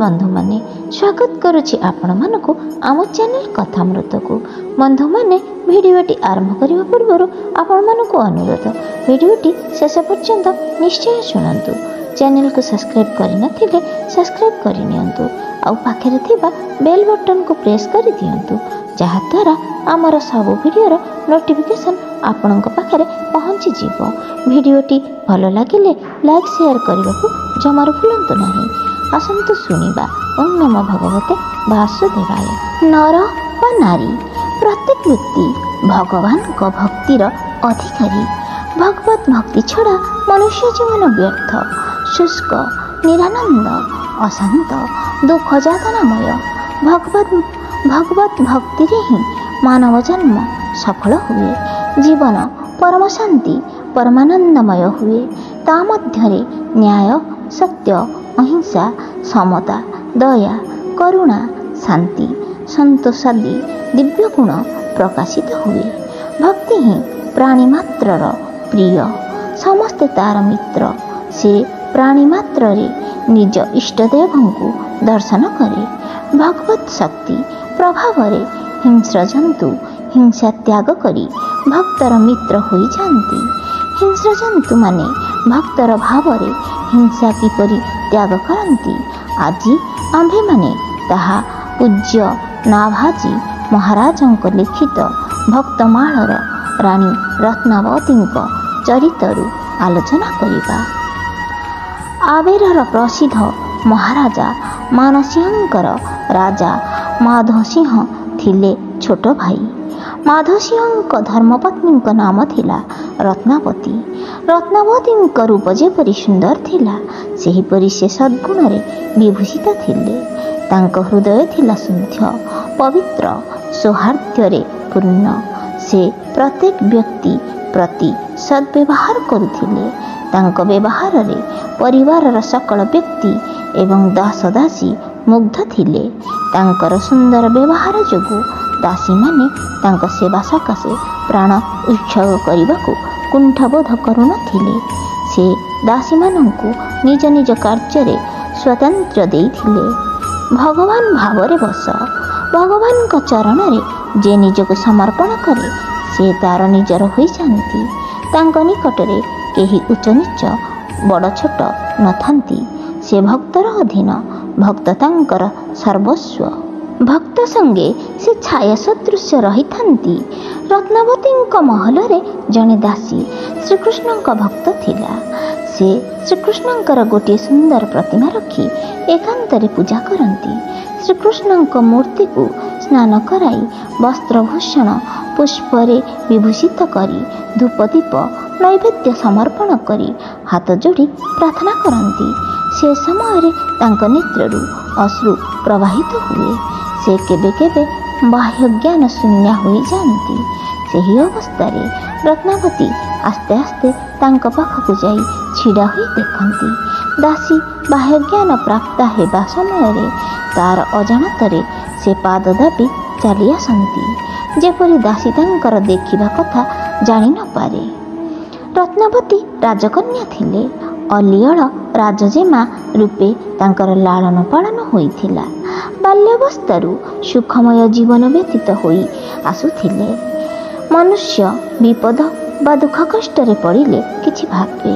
बंधु माने स्वागत करुछि आपण मानकु आम चैनल कथामृत को। बंधु माने भिडियोटी आरंभ करने पूर्व आपण मानकु अनुरोध भिडियोटी शेष पर्यंत निश्चय शुणु। चैनल को सब्सक्राइब करनथिले सब्सक्राइब करनियंतु आउ पाखरे थिबा बेल बटन को प्रेस कर दियंतु जहा द्वारा आमर सब भिडियोर नोटिफिकेशन आपणक पाखरे पहुँची जीवो। भिडियोटी भल लगिले लाइक शेयर करने को जमार भूलंतु नहीं। आसंतु सुनिबा ओम नमो भगवते वासुदेवाय। नर व नारी प्रत्येक व्यक्ति भगवान को भक्तिर अधिकारी। भगवत भक्ति छड़ा मनुष्य जीवन व्यर्थ, शुष्क, निरानंद, अशांत, दुख जातनामय। भगवत भक्ति रे ही मानव जन्म सफल हुए, जीवन परम शांति परमानंदमय हुए। ता मध्यरे न्याय, सत्य, अहिंसा, समता, दया, करुणा, शांति, संतोष आदि दिव्य गुण प्रकाशित हुए। भक्ति ही प्राणी मात्रर प्रिय, समस्ते तार मित्र। से प्राणी मात्र रे निज इष्टदेव को दर्शन करे। भगवत शक्ति प्रभाव रे हिंस्र जंतु हिंसा त्याग करी भक्तर मित्र होई जाती। हिंस्र जंतु माने भक्तर भाव रे हिंसा किपरि त्याग करती आज आम्भे माने ताहा पूज्य नाभाजी महाराजंक लिखित भक्तमाळर रानी रत्नावतींक चरित्रु आलोचना करिबा। आवेरर प्रसिद्ध महाराजा मानसिंहंकर राजा माधोसिंह थिले छोट भाई। माधोसिंहंक धर्मपत्नींक नाम थिला रत्नावती। रत्नावतींक रूप जेपरि सुंदर थिला सेहिपरि से सद्गुण रे विभूषित थिले। तांक हृदय थिला शुद्ध, पवित्र, सौहार्द्य रे पूर्ण। से प्रत्येक व्यक्ति प्रति सद्व्यवहार करुथिले। तांक व्यवहार रे परिवारर सकल व्यक्ति एवं दास दासी मुग्ध थिले। तांकर सुंदर व्यवहार जोगु दासी माने तांक सेवा सकाशे प्राण उत्सर्ग करने कुंठाबोध करुनथिले। से दासी मानंकु निज निज कार्य रे स्वतंत्र देइथिले। भगवान भावरे बस। भगवान का चरण रे जे निजको समर्पण करे से तार निजर होई जाती। तांक निकटरे केही उच्च नीच बड़ छोट नथांती। से भक्तर अधीन, भक्त तांकर सर्वस्व। भक्त संगे से छाया सदृश रही थांती। रत्नावतींक महलरे जने दासी श्रीकृष्णंक भक्त थिला। से श्रीकृष्णंकर गोटे सुंदर प्रतिमा रखी एकांतरे पूजा करती। श्रीकृष्णंक मूर्ति को स्नान कराई वस्त्रभूषण पुष्परे विभूषित करी धूपदीप नैवेद्य समर्पण करी हाथ जोड़ी प्रार्थना करती। से समय तांक नेत्रु अश्रु प्रवाहित हुए। से केबे केबे बाह्य ज्ञान शून्य हो जाती। सही अवस्था रत्नावती आस्ते आस्ते तांक पाखकु जाई छिड़ा हुई देखती। दासी बाह्य ज्ञान प्राप्त हेबा समय तार अजाणतरे से पाद दाबी चली आसती जेपरि दासी तांकर देखिबा कथा जानि न पारे। रत्नावती राजकन्या थिले। अलियळ राजजेमा रूपे तांकर लालन पालन होइथिला। बाल्यावस्थारू सुखमय जीवन व्यतीत होई आसुथिले। मनुष्य विपद बा दुख कष्ट रे पड़िले किछि भाबे,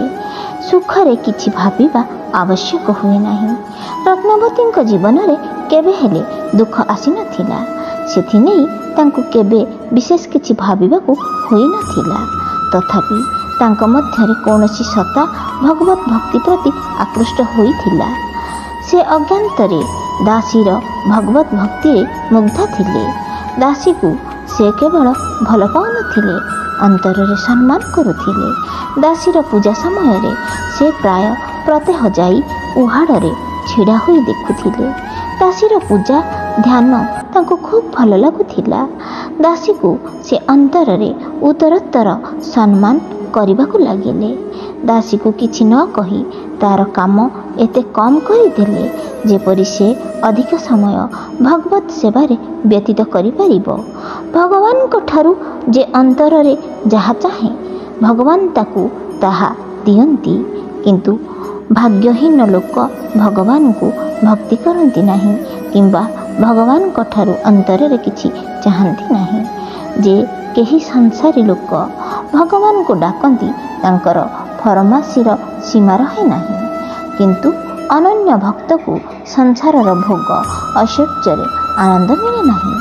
सुखरे किछि भाबिबा आवश्यक हुए नाही। रत्नावतींक जीवन रे केबे हेले दुख आसी नथिला। सेथिनै तांको केबे विशेष किछि भाबिबाकू होई नथिला। तथापि तांक मध्यरे कौनसी सत्ता भगवत भक्ति प्रति आकृष्ट होइथिला। से अज्ञातरे दासीर भगवत भक्ति मुग्ध थिले। दासी को से केवल भल पाउनथिले, अंतରରେ सम्मान करुथिले। दासीर पूजा समय रे से प्राय प्रत्यह जाई उहाड़े छिड़ा हुई देखुथिले। दासीर पूजा ध्यान तांको खूब भल लगुथिला। दासी को से अंतରରେ उत्तरोत्तर सम्मान करबाकू लागिले। दासी को किछि न कही तार काम एते कम करिदेले जेपरि से अधिक समय भगवत सेवारे व्यतीत करि परिबो। भगवान को ठारू जे अंतରରେ जहा चाहे भगवान ताकू ताहा दियंती, किंतु ଭାଗ୍ୟହୀନ ଲୋକ ଭଗବାନଙ୍କୁ ଭକ୍ତି କରନ୍ତି ନାହିଁ କିମ୍ବା ଭଗବାନଙ୍କ ଠାରୁ ଅନ୍ତରରେ କିଛି ଚାହାନ୍ତି ନାହିଁ। ଯେ କେହି ସଂସାରୀ ଲୋକ ଭଗବାନଙ୍କୁ ଡାକନ୍ତି ତାଙ୍କର ଫରମାସିର ସୀମା ରହେ ନାହିଁ। କିନ୍ତୁ ଅନନ୍ୟ ଭକ୍ତକୁ ସଂସାରର ଭୋଗ ଐଶ୍ୱର୍ଯ୍ୟରେ ଆନନ୍ଦ ମିଳେ ନାହିଁ।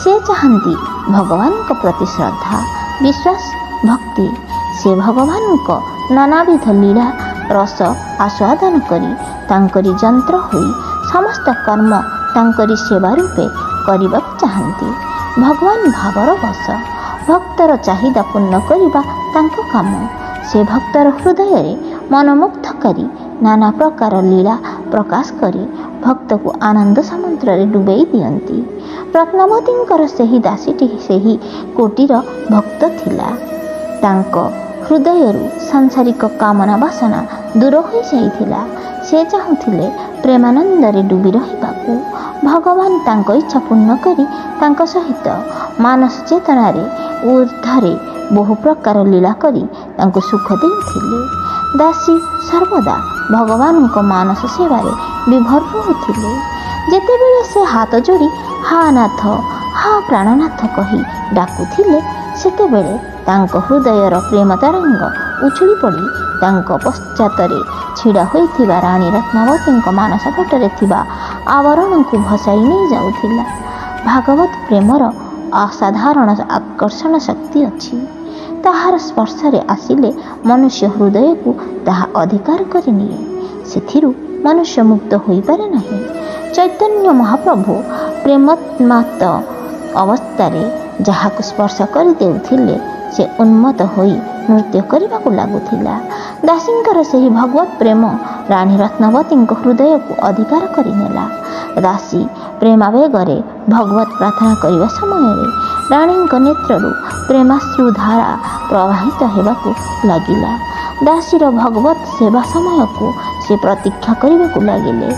ସେ ଚାହାନ୍ତି ଭଗବାନଙ୍କ ପ୍ରତି ଶ୍ରଦ୍ଧା, ବିଶ୍ୱାସ, ଭକ୍ତି। ସେ ଭଗବାନଙ୍କ ନାନାବିଧ ଲୀଳା ରସ ଆସ୍ୱାଦନ କରି ତାଙ୍କରି ଯନ୍ତ୍ର ହୋଇ ସମସ୍ତ କର୍ମ ତାଙ୍କରି ସେବା ରୂପେ କରିବାକୁ ଚାହାନ୍ତି। ଭଗବାନ ଭାବର ବଶ। ଭକ୍ତର ଚାହିଦା ପୂର୍ଣ୍ଣ କରିବା ତାଙ୍କ କାମ। ସେ ଭକ୍ତର ହୃଦୟରେ ମନମୁଗ୍ଧକାରୀ ନାନା ପ୍ରକାର ଲୀଳା ପ୍ରକାଶ କରି ଭକ୍ତକୁ ଆନନ୍ଦ ସମୁଦ୍ରରେ ଡୁବେଇ ଦିଅନ୍ତି। ରତ୍ନାବତୀଙ୍କର ସେହି ଦାସୀଟି ସେହି କୋଟିର ଭକ୍ତ ଥିଲା। ତାଙ୍କ ହୃଦୟରୁ ସାଂସାରିକ କାମନା ବାସନା ଦୂର ହୋଇଯାଇଥିଲା। ସେ ଚାହୁଁଥିଲେ ପ୍ରେମାନନ୍ଦରେ ଡୁବି ରହିବାକୁ। ଭଗବାନ ତାଙ୍କ ଇଚ୍ଛା ପୂର୍ଣ୍ଣ କରି ତାଙ୍କ ସହିତ ମାନସ ଚେତନାରେ ଊର୍ଦ୍ଧ୍ୱରେ ବହୁ ପ୍ରକାର ଲୀଳା କରି ତାଙ୍କୁ ସୁଖ ଦେଉଥିଲେ। ଦାସୀ ସର୍ବଦା ଭଗବାନଙ୍କ ମାନସ ସେବାରେ ବିଭୋର ରହୁଥିଲେ। ଯେତେବେଳେ ସେ ହାତ ଯୋଡ଼ି ହା ନାଥ, ହା ପ୍ରାଣନାଥ କହି ଡାକୁଥିଲେ, ସେତେବେଳେ ତାଙ୍କ ହୃଦୟର ପ୍ରେମ ତରଙ୍ଗ ଉଛୁଳି ପଡ଼ି ତାଙ୍କ ପଶ୍ଚାତରେ ଛିଡ଼ା ହୋଇଥିବା ରାଣୀ ରତ୍ନାବତୀଙ୍କ ମାନସ ପଟରେ ଥିବା ଆବରଣକୁ ଭସାଇ ନେଇଯାଉଥିଲା। ଭାଗବତ ପ୍ରେମର ଅସାଧାରଣ ଆକର୍ଷଣ ଶକ୍ତି ଅଛି। ତାହାର ସ୍ପର୍ଶରେ ଆସିଲେ ମନୁଷ୍ୟ ହୃଦୟକୁ ତାହା ଅଧିକାର କରିନିଏ। ସେଥିରୁ ମନୁଷ୍ୟ ମୁକ୍ତ ହୋଇପାରେ ନାହିଁ। ଚୈତନ୍ୟ ମହାପ୍ରଭୁ ପ୍ରେମୋନ୍ମତ୍ତ ଅବସ୍ଥାରେ ଯାହାକୁ ସ୍ପର୍ଶ କରିଦେଉଥିଲେ ସେ ଉନ୍ମତ୍ତ ହୋଇ ନୃତ୍ୟ କରିବାକୁ ଲାଗୁଥିଲା। ଦାସୀଙ୍କର ସେହି ଭଗବତ ପ୍ରେମ ରାଣୀ ରତ୍ନାବତୀଙ୍କ ହୃଦୟକୁ ଅଧିକାର କରିନେଲା। ଦାସୀ ପ୍ରେମାବେଗରେ ଭଗବତ ପ୍ରାର୍ଥନା କରିବା ସମୟରେ ରାଣୀଙ୍କ ନେତ୍ରରୁ ପ୍ରେମାଶ୍ରୁଧାରା ପ୍ରବାହିତ ହେବାକୁ ଲାଗିଲା। ଦାସୀର ଭଗବତ ସେବା ସମୟକୁ ସେ ପ୍ରତୀକ୍ଷା କରିବାକୁ ଲାଗିଲେ।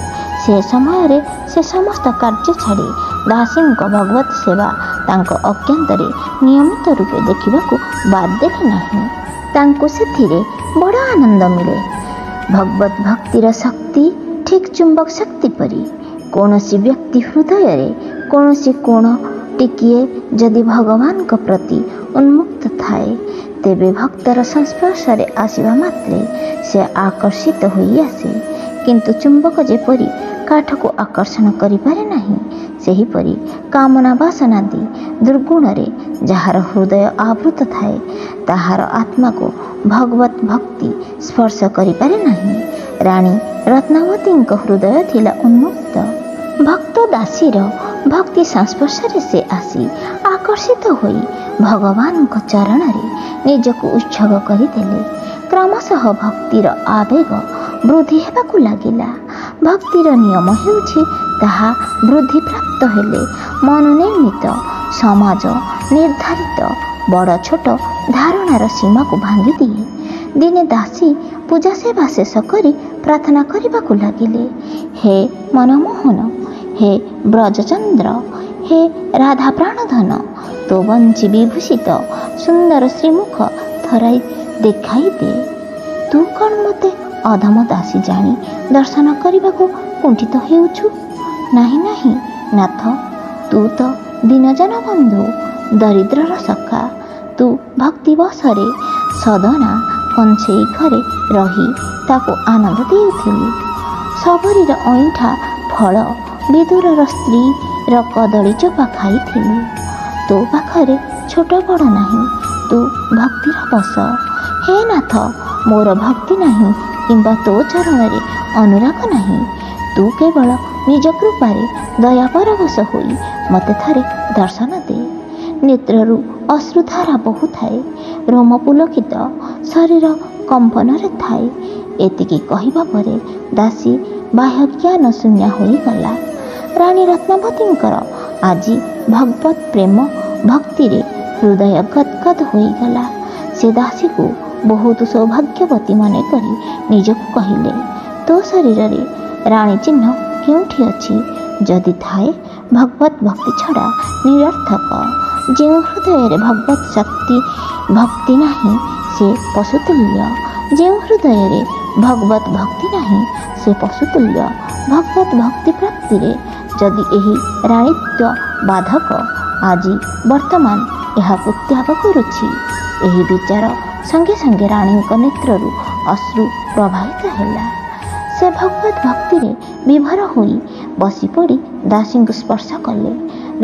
ସେ ସମୟରେ ସେ ସମସ୍ତ କାର୍ଯ୍ୟ ଛାଡ଼ି ଦାସୀଙ୍କ ଭଗବତ ସେବା ତାଙ୍କ ଅଜ୍ଞାତରେ ନିୟମିତ ରୂପେ ଦେଖିବାକୁ ବାଦ ଦେଲେ ନାହିଁ। ତାଙ୍କୁ ସେଥିରେ ବଡ଼ ଆନନ୍ଦ ମିଳେ। ଭଗବତ ଭକ୍ତିର ଶକ୍ତି ଠିକ୍ ଚୁମ୍ବକ ଶକ୍ତି ପରି। କୌଣସି ବ୍ୟକ୍ତି ହୃଦୟରେ କୌଣସି କୋଣ ଟିକିଏ ଯଦି ଭଗବାନଙ୍କ ପ୍ରତି ଉନ୍ମୁକ୍ତ ଥାଏ, ତେବେ ଭକ୍ତର ସଂସ୍ପର୍ଶରେ ଆସିବା ମାତ୍ରେ ସେ ଆକର୍ଷିତ ହୋଇ ଆସେ। କିନ୍ତୁ ଚୁମ୍ବକ ଯେପରି କାଠକୁ ଆକର୍ଷଣ କରିପାରେ ନାହିଁ, ସେହିପରି କାମନା ବାସନାଦି ଦୁର୍ଗୁଣରେ ଯାହାର ହୃଦୟ ଆବୃତ ଥାଏ, ତାହାର ଆତ୍ମାକୁ ଭଗବତ ଭକ୍ତି ସ୍ପର୍ଶ କରିପାରେ ନାହିଁ। ରାଣୀ ରତ୍ନାବତୀଙ୍କ ହୃଦୟ ଥିଲା ଉନ୍ମୁକ୍ତ। ଭକ୍ତ ଦାସୀର ଭକ୍ତି ସଂସ୍ପର୍ଶରେ ସେ ଆସି ଆକର୍ଷିତ ହୋଇ ଭଗବାନଙ୍କ ଚରଣରେ ନିଜକୁ ଉତ୍ସର୍ଗ କରିଦେଲେ। କ୍ରମଶଃ ଭକ୍ତିର ଆବେଗ ବୃଦ୍ଧି ହେବାକୁ ଲାଗିଲା। ଭକ୍ତିର ନିୟମ ହେଉଛି ତାହା ବୃଦ୍ଧିପ୍ରାପ୍ତ ହେଲେ ମନୋନିର୍ମିତ ସମାଜ ନିର୍ଦ୍ଧାରିତ ବଡ଼ ଛୋଟ ଧାରଣାର ସୀମାକୁ ଭାଙ୍ଗିଦିଏ। ଦିନେ ଦାସୀ ପୂଜା ସେବା ଶେଷ କରି ପ୍ରାର୍ଥନା କରିବାକୁ ଲାଗିଲେ, ହେ ମନମୋହନ, ହେ ବ୍ରଜଚନ୍ଦ୍ର, ହେ ରାଧା ପ୍ରାଣଧନ, ତୋ ବଂଶୀ ବିଭୂଷିତ ସୁନ୍ଦର ଶ୍ରୀମୁଖ ଥରାଇ ଦେଖାଇ ଦେ। ତୁ କ'ଣ ମୋତେ ଅଧମ ଦାସୀ ଜାଣି ଦର୍ଶନ କରିବାକୁ କୁଣ୍ଠିତ ହେଉଛୁ? ନାହିଁ ନାହିଁ ନାଥ, ତୁ ତ ଦୀନଜନ ବନ୍ଧୁ, ଦରିଦ୍ରର ସଖା। ତୁ ଭକ୍ତିବଶରେ ସଦନା କଂସେଇ ଘରେ ରହି ତାକୁ ଆନନ୍ଦ ଦେଉଥିଲୁ। ଶବରୀର ଅଇଁଠା ଫଳ ବିଦୁରର ସ୍ତ୍ରୀର କଦଳୀ ଚୋପା ଖାଇଥିଲୁ। ତୋ ପାଖରେ ଛୋଟ ବଡ଼ ନାହିଁ, ତୁ ଭକ୍ତିର ବଶ। ହେ ନାଥ, ମୋର ଭକ୍ତି ନାହିଁ କିମ୍ବା ତୋ ଚରଣରେ ଅନୁରାଗ ନାହିଁ। ତୁ କେବଳ ନିଜ କୃପାରେ ଦୟା ପରବଶ ହୋଇ ମୋତେ ଥରେ ଦର୍ଶନ ଦେ। ନେତ୍ରରୁ ଅଶ୍ରୁଧାରା ବହୁଥାଏ, ରୋମ ପୁଲକିତ, ଶରୀର କମ୍ପନରେ ଥାଏ। ଏତିକି କହିବା ପରେ ଦାସୀ ବାହ୍ୟ ଜ୍ଞାନ ଶୂନ୍ୟ ହୋଇଗଲା। ରାଣୀ ରତ୍ନାବତୀଙ୍କର ଆଜି ଭଗବତ ପ୍ରେମ ଭକ୍ତିରେ ହୃଦୟ ଗଦଗଦ ହୋଇଗଲା। ସେ ଦାସୀକୁ ବହୁତ ସୌଭାଗ୍ୟବତୀ ମନେ କରି ନିଜକୁ କହିଲେ, ତୋ ଶରୀରରେ ରାଣୀ ଚିହ୍ନ କେଉଁଠି ଅଛି? ଯଦି ଥାଏ, ଭଗବତ ଭକ୍ତି ଛଡ଼ା ନିରର୍ଥକ। ଯେଉଁ ହୃଦୟରେ ଭଗବତ ଶକ୍ତି ଭକ୍ତି ନାହିଁ, ସେ ପଶୁତୁଲ୍ୟ। ଯେଉଁ ହୃଦୟରେ ଭଗବତ ଭକ୍ତି ନାହିଁ ସେ ପଶୁତୁଲ୍ୟ ଭଗବତ ଭକ୍ତି ପ୍ରାପ୍ତିରେ। ଯଦି ଏହି ରାଣୀତ୍ୱ ବାଧକ ଆଜି ବର୍ତ୍ତମାନ ଏହାକୁ ତ୍ୟାଗ କରୁଛି। ଏହି ବିଚାର ସଙ୍ଗେ ସଙ୍ଗେ ରାଣୀଙ୍କ ନେତ୍ରରୁ ଅଶ୍ରୁ ପ୍ରବାହିତ ହେଲା। ସେ ଭଗବତ ଭକ୍ତିରେ ବିଭୋର ହୋଇ ବସିପଡ଼ି ଦାସୀଙ୍କୁ ସ୍ପର୍ଶ କଲେ।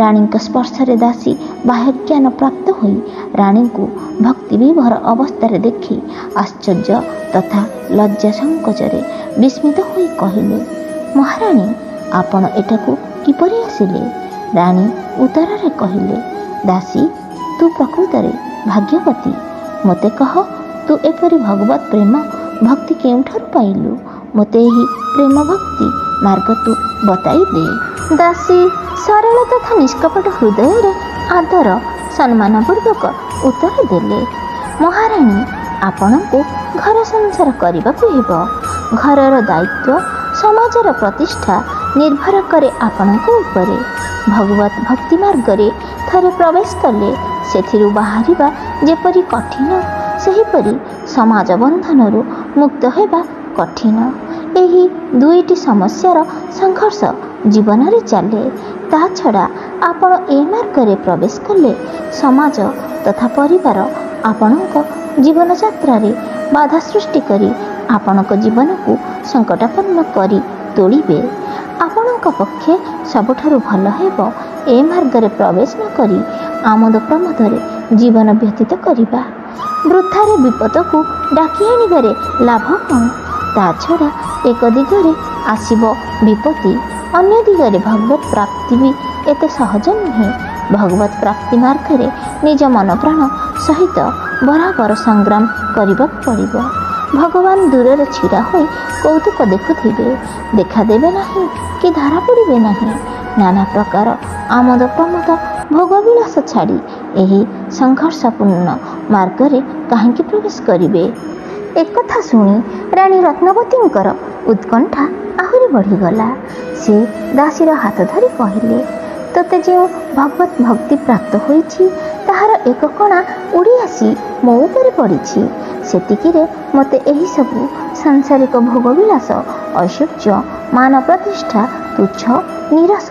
ରାଣୀଙ୍କ ସ୍ପର୍ଶରେ ଦାସୀ ବାହ୍ୟଜ୍ଞାନ ପ୍ରାପ୍ତ ହୋଇ ରାଣୀଙ୍କୁ ଭକ୍ତି ବିଭୋର ଅବସ୍ଥାରେ ଦେଖି ଆଶ୍ଚର୍ଯ୍ୟ ତଥା ଲଜ୍ଜା ସଙ୍କୋଚରେ ବିସ୍ମିତ ହୋଇ କହିଲେ, ମହାରାଣୀ ଆପଣ ଏଠାକୁ କିପରି ଆସିଲେ? ରାଣୀ ଉତ୍ତରରେ କହିଲେ, ଦାସୀ ତୁ ପ୍ରକୃତରେ ଭାଗ୍ୟବତୀ। ମୋତେ କହ ତୁ ଏପରି ଭଗବତ ପ୍ରେମ ଭକ୍ତି କେଉଁଠାରୁ ପାଇଲୁ? ମୋତେ ଏହି ପ୍ରେମ ଭକ୍ତି ମାର୍ଗ ତୁ ବତାଇ ଦେ। ଦାସୀ ସରଳ ତଥା ନିଷ୍କପଟ ହୃଦୟରେ ଆଦର ସମ୍ମାନପୂର୍ବକ ଉତ୍ତର ଦେଲେ, ମହାରାଣୀ ଆପଣଙ୍କୁ ଘର ସଂସାର କରିବାକୁ ହେବ। ଘରର ଦାୟିତ୍ୱ ସମାଜର ପ୍ରତିଷ୍ଠା ନିର୍ଭର କରେ ଆପଣଙ୍କ ଉପରେ। ଭଗବତ ଭକ୍ତି ମାର୍ଗରେ ଥରେ ପ୍ରବେଶ କଲେ ସେଥିରୁ ବାହାରିବା ଯେପରି କଠିନ ସେହିପରି ସମାଜ ବନ୍ଧନରୁ ମୁକ୍ତ ହେବା କଠିନ। ଏହି ଦୁଇଟି ସମସ୍ୟାର ସଂଘର୍ଷ ଜୀବନରେ ଚାଲେ। ତା ଛଡ଼ା ଆପଣ ଏ ମାର୍ଗରେ ପ୍ରବେଶ କଲେ ସମାଜ ତଥା ପରିବାର ଆପଣଙ୍କ ଜୀବନଯାତ୍ରାରେ ବାଧା ସୃଷ୍ଟି କରି ଆପଣଙ୍କ ଜୀବନକୁ ସଙ୍କଟାପନ୍ନ କରି ତୋଳିବେ। ଆପଣଙ୍କ ପକ୍ଷେ ସବୁଠାରୁ ଭଲ ହେବ ଏ ମାର୍ଗରେ ପ୍ରବେଶ ନ କରି ଆମୋଦ ପ୍ରମୋଦରେ ଜୀବନ ବ୍ୟତୀତ କରିବା। ବୃଥାରେ ବିପଦକୁ ଡାକି ଆଣିବାରେ ଲାଭ କ'ଣ? ତା ଛଡ଼ା ଏକ ଦିଗରେ ଆସିବ ବିପତ୍ତି, ଅନ୍ୟ ଦିଗରେ ଭଗବତ ପ୍ରାପ୍ତି ବି ଏତେ ସହଜ ନୁହେଁ। ଭଗବତ ପ୍ରାପ୍ତି ମାର୍ଗରେ ନିଜ ମନ ପ୍ରାଣ ସହିତ ବରାବର ସଂଗ୍ରାମ କରିବାକୁ ପଡ଼ିବ। ଭଗବାନ ଦୂରରେ ଛିଡ଼ା ହୋଇ କୌତୁକ ଦେଖୁଥିବେ, ଦେଖାଦେବେ ନାହିଁ କି ଧରା ପଡ଼ିବେ ନାହିଁ। ନାନା ପ୍ରକାର ଆମୋଦ ପ୍ରମୋଦ ଭୋଗବିଳାସ ଛାଡ଼ି ଏହି ସଂଘର୍ଷପୂର୍ଣ୍ଣ ମାର୍ଗରେ କାହିଁକି ପ୍ରବେଶ କରିବେ? ଏକଥା ଶୁଣି ରାଣୀ ରତ୍ନବତୀଙ୍କର ଉତ୍କଣ୍ଠା ଆହୁରି ବଢ଼ିଗଲା। ସେ ଦାସୀର ହାତ ଧରି କହିଲେ, ତୋତେ ଯେଉଁ ଭଗବତ ଭକ୍ତି ପ୍ରାପ୍ତ ହୋଇଛି ତାହାର ଏକ କଣା ଉଡ଼ି ଆସି ମୋ ଉପରେ ପଡ଼ିଛି। ସେତିକିରେ ମୋତେ ଏହିସବୁ ସାଂସାରିକ ଭୋଗବିଳାସ, ଐଶ୍ୱର୍ଯ୍ୟ, ମାନ ପ୍ରତିଷ୍ଠା ତୁଚ୍ଛ, ନିରସ,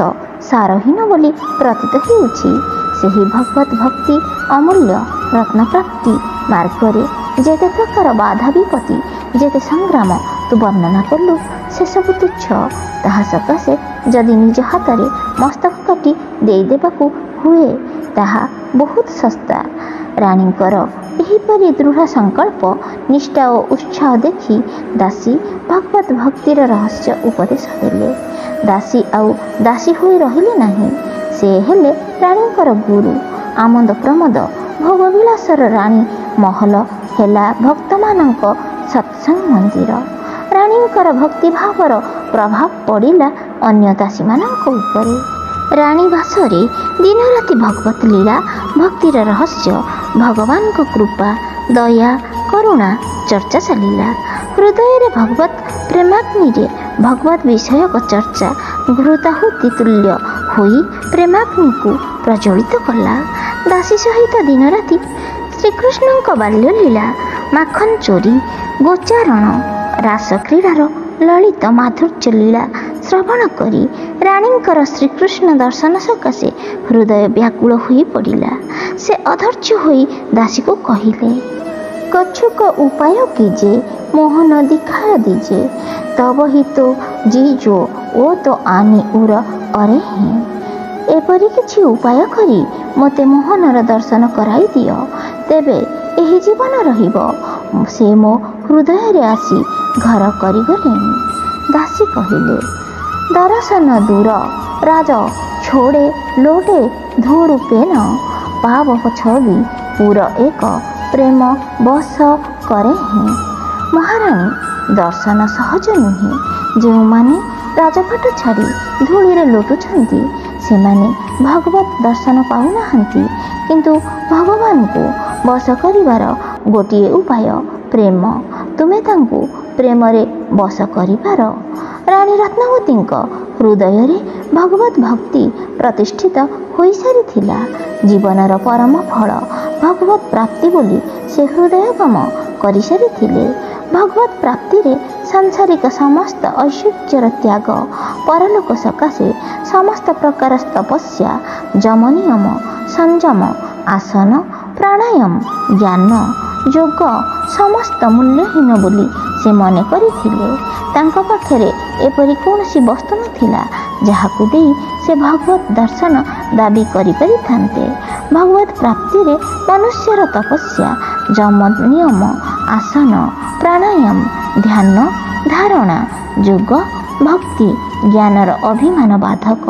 ସାରହୀନ ବୋଲି ପ୍ରତୀତ ହେଉଛି। ସେହି ଭଗବତ ଭକ୍ତି ଅମୂଲ୍ୟ ରତ୍ନପ୍ରାପ୍ତି ମାର୍ଗରେ ଯେତେ ପ୍ରକାର ବାଧା ବିପତ୍ତି, ଯେତେ ସଂଗ୍ରାମ ତୁ ବର୍ଣ୍ଣନା କଲୁ ସେସବୁ ତୁଚ୍ଛ। ତାହା ସକାଶେ ଯଦି ନିଜ ହାତରେ ମସ୍ତକ କାଟି ଦେଇଦେବାକୁ ହୁଏ ତାହା ବହୁତ ଶସ୍ତା। ରାଣୀଙ୍କର ଏହିପରି ଦୃଢ଼ ସଂକଳ୍ପ, ନିଷ୍ଠା ଓ ଉତ୍ସାହ ଦେଖି ଦାସୀ ଭଗବତ ଭକ୍ତିର ରହସ୍ୟ ଉପଦେଶ ଦେଲେ। ଦାସୀ ଆଉ ଦାସୀ ହୋଇ ରହିଲେ ନାହିଁ, ସେ ହେଲେ ରାଣୀଙ୍କର ଗୁରୁ। ଆମୋଦ ପ୍ରମୋଦ ଭୋଗବିଳାସର ରାଣୀ ମହଲ ହେଲା ଭକ୍ତମାନଙ୍କ ସତ୍ସଙ୍ଗ ମନ୍ଦିର। ରାଣୀଙ୍କର ଭକ୍ତିଭାବର ପ୍ରଭାବ ପଡ଼ିଲା ଅନ୍ୟ ଦାସୀମାନଙ୍କ ଉପରେ। ରାଣୀବାସରେ ଦିନରାତି ଭଗବତ ଲୀଳା, ଭକ୍ତିର ରହସ୍ୟ, ଭଗବାନଙ୍କ କୃପା, ଦୟା, କରୁଣା ଚର୍ଚ୍ଚା ଚାଲିଲା। ହୃଦୟରେ ଭଗବତ ପ୍ରେମାଗ୍ନିରେ ଭଗବତ ବିଷୟକ ଚର୍ଚ୍ଚା ଘୃତାହୁତି ତୁଲ୍ୟ ହୋଇ ପ୍ରେମାଗ୍ନିକୁ ପ୍ରଜ୍ୱଳିତ କଲା। ଦାସୀ ସହିତ ଦିନରାତି ଶ୍ରୀକୃଷ୍ଣଙ୍କ ବାଲ୍ୟଲୀଳା, ମାଖନ ଚୋରି, ଗୋଚାରଣ, ରାସକ୍ରୀଡ଼ାର ଲଳିତ ମାଧୁର୍ଯ୍ୟ ଲୀଳା ଶ୍ରବଣ କରି ରାଣୀଙ୍କର ଶ୍ରୀକୃଷ୍ଣ ଦର୍ଶନ ସକାଶେ ହୃଦୟ ବ୍ୟାକୁଳ ହୋଇ ପଡ଼ିଲା। ସେ ଅଧୈର୍ଯ୍ୟ ହୋଇ ଦାସୀକୁ କହିଲେ, କଛୁକ ଉପାୟ କିଜେ ମୋହନ ଦିଖାୟ ଦିଜେ, ତବ ହି ତ ଜିଜୋ ଓ ତ ଆନି ଉର ଅରେ ହିଁ। ଏପରି କିଛି ଉପାୟ କରି ମୋତେ ମୋହନର ଦର୍ଶନ କରାଇ ଦିଅ, ତେବେ ଏହି ଜୀବନ ରହିବ। ସେ ମୋ ହୃଦୟରେ ଆସି ଘର କରିଗଲେଣି। ଦାସୀ କହିଲେ, ଦର୍ଶନ ଦୂର ରାଜ ଛୋଡ଼େ ଲୋଟେ ଧୂରୁ ପେନ, ପାବ ଛବି ପୁର ଏକ ପ୍ରେମ ବସ କରେ ହିଁ। ମହାରାଣୀ ଦର୍ଶନ ସହଜ ନୁହେଁ। ଯେଉଁମାନେ ରାଜପାଟ ଛାଡ଼ି ଧୂଳିରେ ଲୋଟୁଛନ୍ତି ସେମାନେ ଭଗବତ ଦର୍ଶନ ପାଉନାହାନ୍ତି। କିନ୍ତୁ ଭଗବାନଙ୍କୁ ବଶ କରିବାର ଗୋଟିଏ ଉପାୟ ପ୍ରେମ। ତୁମେ ତାଙ୍କୁ ପ୍ରେମରେ ବଶ କରିପାର। ରାଣୀ ରତ୍ନବତୀଙ୍କ ହୃଦୟରେ ଭଗବତ ଭକ୍ତି ପ୍ରତିଷ୍ଠିତ ହୋଇସାରିଥିଲା। ଜୀବନର ପରମ ଫଳ ଭଗବତ ପ୍ରାପ୍ତି ବୋଲି ସେ ହୃଦୟଗମ କରିସାରିଥିଲେ। भगवत प्राप्ति रे सांसारिक समस्त ऐश्वर्यर त्याग, परलोक सकाशे समस्त प्रकार तपस्या, जम नियम, संयम, आसन, प्राणायाम, ज्ञान, योग समस्त मूल्यहीन बोली से मन करथिले। तांको पाखरे एपरि कोनोसी वस्तु नथिला जहाकु देई से भगवत दर्शन दाबी करि परिथान्ते। भगवत प्राप्ति रे मनुष्यर तपस्या, जम नियम, आसन, प्राणायाम, ध्यान, धारणा, योग, भक्ति, ज्ञानर अभिमान बाधक।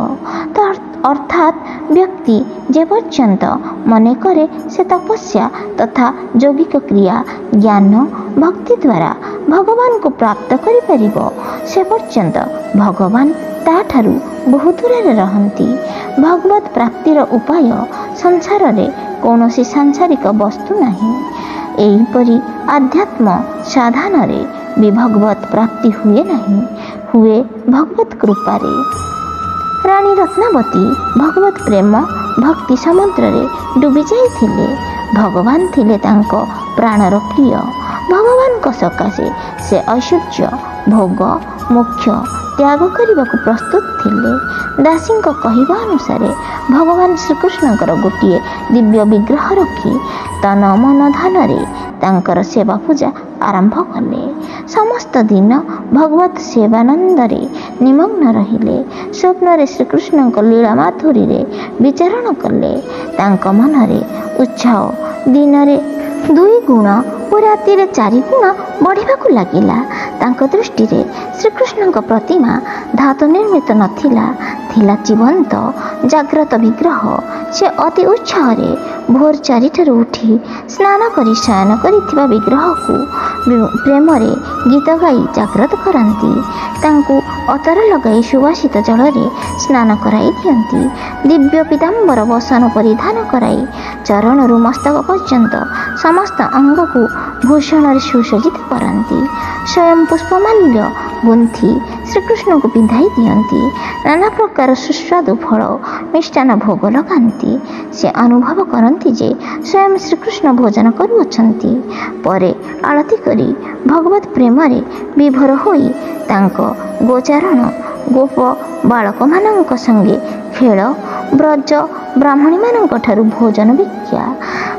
अर्थात व्यक्ति जे पर्यंत मन करे से तपस्या तथा यौगिक क्रिया, ज्ञान, भक्ति द्वारा भगवान को प्राप्त करि परिबो, से पर्यंत भगवान ताठारु बहु दूर रहंती। भगवत प्राप्तिर उपाय संसार रे कौनसी सांसारिक वस्तु नहीं। एहिपरि आध्यात्म साधन रे भी भगवत प्राप्ति हुए नहीं, हुए भगवत कृपा रे। रानी रत्नावती भगवत प्रेम भक्ति समुद्र रे डूबी जाइथिले। भगवान थिले तांको प्राणर प्रिय। भगवान को सकाशे से ऐश्वर्य, भोग, मोक्ष त्याग करने प्रस्तुत थिले। दासी कहवा अनुसार भगवान श्रीकृष्णकर गोटे दिव्य विग्रह रखी तन मन धन रे तांकर सेवा पूजा आरंभ कले। समस्त दिन भगवत सेवानंद रे निमग्न रहिले। स्वप्न रे श्रीकृष्ण लीला माधुरी रे विचरण कले। तांक मन रे उत्साह दिन रे 2 गुण और राति रे 4 गुण बढ़िबाकु लागिला। तांक दृष्टि रे श्रीकृष्ण प्रतिमा धातु निर्मित नथिला, थिला जीवंत जाग्रत विग्रह। से अति उत्साह रे भोर 4 उठी स्नान करी शयन करिथिबा विग्रह को प्रेम रे गीत गाई जाग्रत करंती। तांकु अतर लगाई सुवासित जल रे स्नान कराई दियंती। दिव्य पीताम्बर वसन परिधान कराई चरण रु मस्तक पर्यंत समस्त अंग को भूषण रे सुसज्जित करंती। स्वयं पुष्पमाल्य गुंथी श्रीकृष्ण को पिंधाई दियंती। नाना प्रकार सुस्वादु फल मिष्टान भोग लगांती। से अनुभव करंती जे स्वयं श्रीकृष्ण भोजन करुअछंती। परे आरती करी भगवत प्रेम रे विभोर होई तांको गोचारण गोप बालक मानक संगे खेल, ब्रज ब्राह्मणी मानक ठारू भोजन भिक्षा,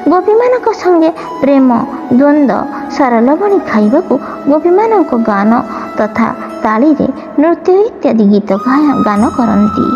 गोपी मानक संगे प्रेम द्वंद्व सरलवणी खाइबाकू गोपी मानक गान तथा ताली रे नृत्य इत्यादि गीत गान करंती।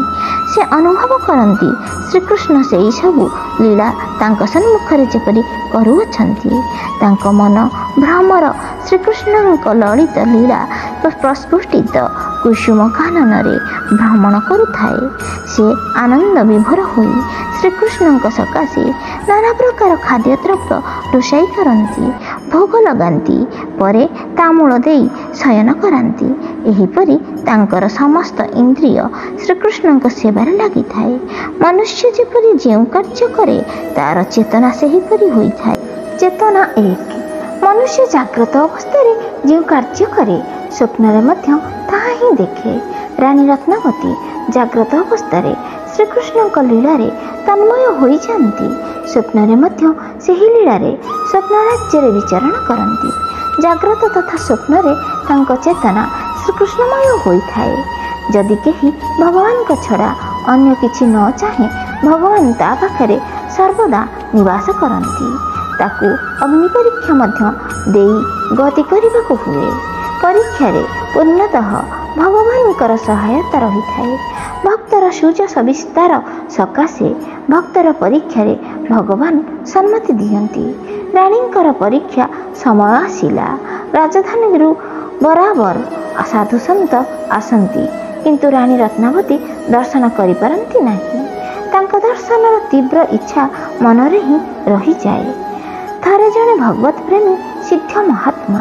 से अनुभव करंती श्रीकृष्ण से सबु लीला तांक सन्मुख रे जेपरि करुअछंती। तांक मन भ्रमर श्रीकृष्ण ललित लीला प्रस्फुटित कुसुम कानन रे भ्रमण करुथाए। से आनंद विभोर होई श्रीकृष्ण सकाशे नाना प्रकार खाद्य द्रव्य रोषाई करंती, भोग लगांती। परे तामूल देई शयन करांती। एहिपरि तांकर समस्त इंद्रिय श्रीकृष्ण सेवारे लागि थाए। मनुष्य जेपरि जेउ कार्य करे तार चेतना सेहिपरि होई थाए। चेतना एक। मनुष्य जाग्रत अवस्था रे जेउ कार्य करे स्वप्न रे मध्य ताहा ही देखे। रानी रत्नावती जाग्रत अवस्था रे श्रीकृष्ण लीला रे तन्मय होई जांती। स्वप्न रे मध्य सेही लीला रे स्वप्न राज्य रे विचरण करंती। जाग्रत तथा स्वप्न रे तांको चेतना श्रीकृष्णमय होई थाए। जदि केही भगवान को छड़ा अन्य किछि न चाहे भगवान ता पाखरे सर्वदा निवास करंती। ताकू अग्नि परीक्षा मध्य देई गति करबाकू हुए। परीक्षा रे पूर्णतः भगवान सहायता रही थाए। भक्तर सुजस विस्तार सकाशे भक्तर परीक्षा रे भगवान सम्मति दियंती। रानींकर परीक्षा समय आसिला। राजधानी रु बराबर साधु संत आसंती, किंतु रानी रत्नावती दर्शन करि पारंती नहीं। तांका दर्शनर तीव्र इच्छा मनरे ही रही जाए। थरे जने भगवत प्रेमी सिद्ध महात्मा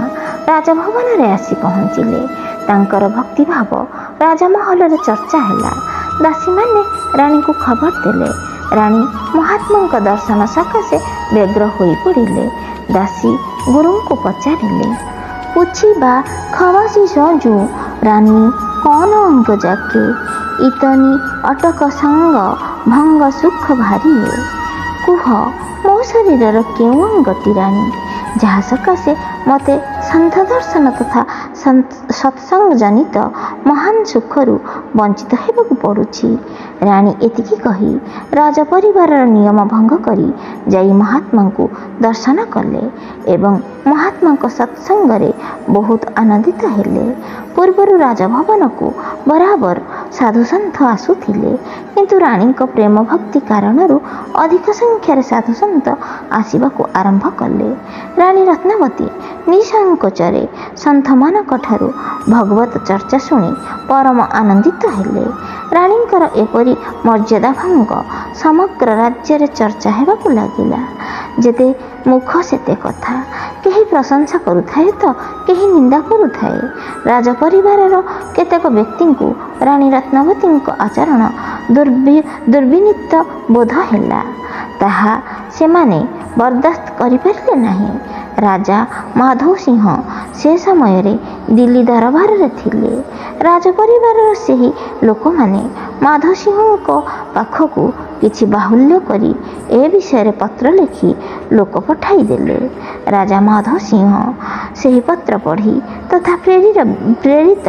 राजभवन रे आसी पहुंचिले। तांकर भक्ति भाव राजमहल रे चर्चा हैला। दासी माने रानी को खबर देले। रानी महात्मा का दर्शन सकाशे व्यग्र होई पड़िले। दासी गुरु को पचारिले, पूछिबा खवासी सजू रानी कौन अंग जाके इतनी अटक संग भंग सुख भारी कुह मो शरीर केउ अंगटी रानी जहा सकाशे मते ସନ୍ଥ ଦର୍ଶନ ତଥା ସତ୍ସଙ୍ଗ ଜନିତ ମହାନ ସୁଖରୁ ବଞ୍ଚିତ ହେବାକୁ ପଡ଼ୁଛି। ରାଣୀ ଏତିକି କହି ରାଜ ପରିବାରର ନିୟମ ଭଙ୍ଗ କରି ଯାଇ ମହାତ୍ମାଙ୍କୁ ଦର୍ଶନ କଲେ ଏବଂ ମହାତ୍ମାଙ୍କ ସତ୍ସଙ୍ଗରେ ବହୁତ ଆନନ୍ଦିତ ହେଲେ। ପୂର୍ବରୁ ରାଜଭବନକୁ ବରାବର ସାଧୁସନ୍ଥ ଆସୁଥିଲେ, କିନ୍ତୁ ରାଣୀଙ୍କ ପ୍ରେମ ଭକ୍ତି କାରଣରୁ ଅଧିକ ସଂଖ୍ୟାରେ ସାଧୁସନ୍ଥ ଆସିବାକୁ ଆରମ୍ଭ କଲେ। ରାଣୀ ରତ୍ନାବତୀ ନିଃସଙ୍କୋଚରେ ସନ୍ଥମାନଙ୍କଠାରୁ ଭଗବତ ଚର୍ଚ୍ଚା ଶୁଣି ପରମ ଆନନ୍ଦିତ ହେଲେ। ରାଣୀଙ୍କର ଏପରି ମର୍ଯ୍ୟାଦା ଭଙ୍ଗ ସମଗ୍ର ରାଜ୍ୟରେ ଚର୍ଚ୍ଚା ହେବାକୁ ଲାଗିଲା। ଯେତେ ମୁଖ ସେତେ କଥା। କେହି ପ୍ରଶଂସା କରୁଥାଏ ତ କେହି ନିନ୍ଦା କରୁଥାଏ। ରାଜପରିବାରର କେତେକ ବ୍ୟକ୍ତିଙ୍କୁ ରାଣୀ ରତ୍ନାବତୀଙ୍କ ଆଚରଣ ଦୁର୍ବିନୀତ ବୋଧ ହେଲା। ତାହା ସେମାନେ ବରଦାସ୍ତ କରିପାରିଲେ ନାହିଁ। ରାଜା ମାଧବ ସିଂହ ସେ ସମୟରେ ଦିଲ୍ଲୀ ଦରବାରରେ ଥିଲେ। ରାଜପରିବାରର ସେହି ଲୋକମାନେ ମାଧବ ସିଂହଙ୍କ ପାଖକୁ କିଛି ବାହୁଲ୍ୟ କରି ଏ ବିଷୟରେ ପତ୍ର ଲେଖି ଲୋକ ପଠାଇଦେଲେ। ରାଜା ମାଧବ ସିଂହ ସେହି ପତ୍ର ପଢ଼ି ତଥା ପ୍ରେରିତ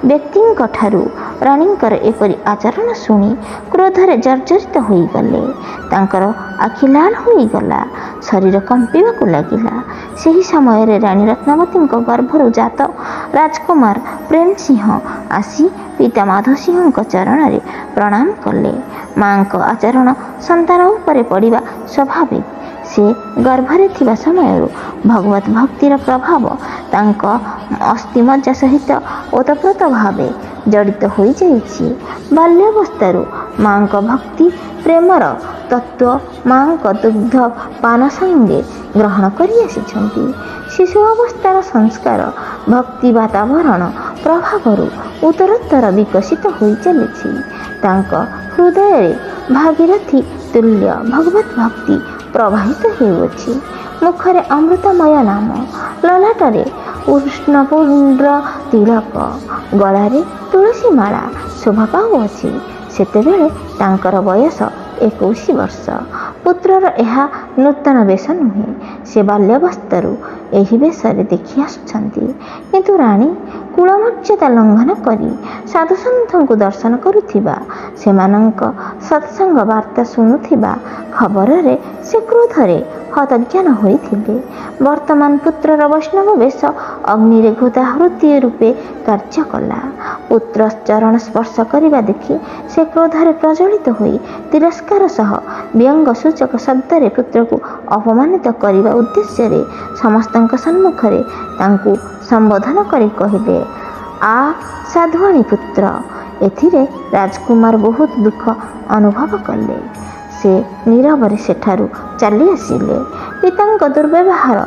ବ୍ୟକ୍ତିଙ୍କଠାରୁ ରାଣୀଙ୍କର ଏପରି ଆଚରଣ ଶୁଣି କ୍ରୋଧରେ ଜର୍ଜରିତ ହୋଇଗଲେ। ତାଙ୍କର ଆଖି ଲାଲ ହୋଇଗଲା, ଶରୀର କମ୍ପିବାକୁ ଲାଗିଲା। ସେହି ସମୟରେ ରାଣୀ ରତ୍ନାବତୀଙ୍କ ଗର୍ଭରୁ ଜାତ ରାଜକୁମାର ପ୍ରେମ ସିଂହ ଆସି ପିତା ମାଧବ ସିଂହଙ୍କ ଚରଣରେ ପ୍ରଣାମ କଲେ। ମାଙ୍କ ଆଚରଣ ସନ୍ତାନ ଉପରେ ପଡ଼ିବା ସ୍ୱାଭାବିକ। ସେ ଗର୍ଭରେ ଥିବା ସମୟରୁ ଭଗବତ ଭକ୍ତିର ପ୍ରଭାବ ତାଙ୍କ ଅସ୍ଥିମଜ୍ଜା ସହିତ ଓତପ୍ରୋତ ଭାବେ ଜଡ଼ିତ ହୋଇଯାଇଛି। ବାଲ୍ୟାବସ୍ଥାରୁ ମାଙ୍କ ଭକ୍ତି ପ୍ରେମର ତତ୍ତ୍ୱ ମାଙ୍କ ଦୁଗ୍ଧ ପାନ ସଙ୍ଗେ ଗ୍ରହଣ କରି ଆସିଛନ୍ତି। ଶିଶୁ ଅବସ୍ଥାର ସଂସ୍କାର ଭକ୍ତି ବାତାବରଣ ପ୍ରଭାବରୁ ଉତ୍ତରୋତ୍ତର ବିକଶିତ ହୋଇ ଚାଲିଛି। ତାଙ୍କ ହୃଦୟରେ ଭାଗୀରଥୀ ତୁଲ୍ୟ ଭଗବତ ଭକ୍ତି ପ୍ରବାହିତ ହେଉଅଛି। ମୁଖରେ ଅମୃତମୟ ନାମ, ଲଲାଟରେ ଉଷ୍ଣପୁଣ୍ଡ୍ର ତିଳକ, ଗଳାରେ ତୁଳସୀ ମାଳା ଶୋଭା ପାଉଅଛି। ସେତେବେଳେ ତାଙ୍କର ବୟସ 21 ବର୍ଷ। ପୁତ୍ରର ଏହା ନୂତନ ବେଶ ନୁହେଁ। ସେ ବାଲ୍ୟାବସ୍ଥାରୁ ଏହି ବେଶରେ ଦେଖି ଆସୁଛନ୍ତି। କିନ୍ତୁ ରାଣୀ କୁଳମର୍ଯ୍ୟାଦା ଲଙ୍ଘନ କରି ସାଧୁସନ୍ଥଙ୍କୁ ଦର୍ଶନ କରୁଥିବା, ସେମାନଙ୍କ ସତ୍ସଙ୍ଗ ବାର୍ତ୍ତା ଶୁଣୁଥିବା ଖବରରେ ସେ କ୍ରୋଧରେ ହତଜ୍ଞାନ ହୋଇଥିଲେ। ବର୍ତ୍ତମାନ ପୁତ୍ରର ବୈଷ୍ଣବ ବେଶ ଅଗ୍ନିରେ ଘୃତାହୁତି ରୂପେ କାର୍ଯ୍ୟ କଲା। ପୁତ୍ର ଚରଣ ସ୍ପର୍ଶ କରିବା ଦେଖି ସେ କ୍ରୋଧରେ ପ୍ରଜ୍ୱଳିତ ହୋଇ ତିରସ୍କାର ସହ ବ୍ୟଙ୍ଗ ସୂଚକ ଶବ୍ଦରେ ପୁତ୍ରକୁ ଅପମାନିତ କରିବା ଉଦ୍ଦେଶ୍ୟରେ ସମସ୍ତଙ୍କ ସମ୍ମୁଖରେ ତାଙ୍କୁ ସମ୍ବୋଧନ କରି କହିଲେ, ଆ ସାଧୁଆଣୀ ପୁତ୍ର। ଏଥିରେ ରାଜକୁମାର ବହୁତ ଦୁଃଖ ଅନୁଭବ କଲେ। ସେ ନୀରବରେ ସେଠାରୁ ଚାଲି ଆସିଲେ। ପିତାଙ୍କ ଦୁର୍ବ୍ୟବହାର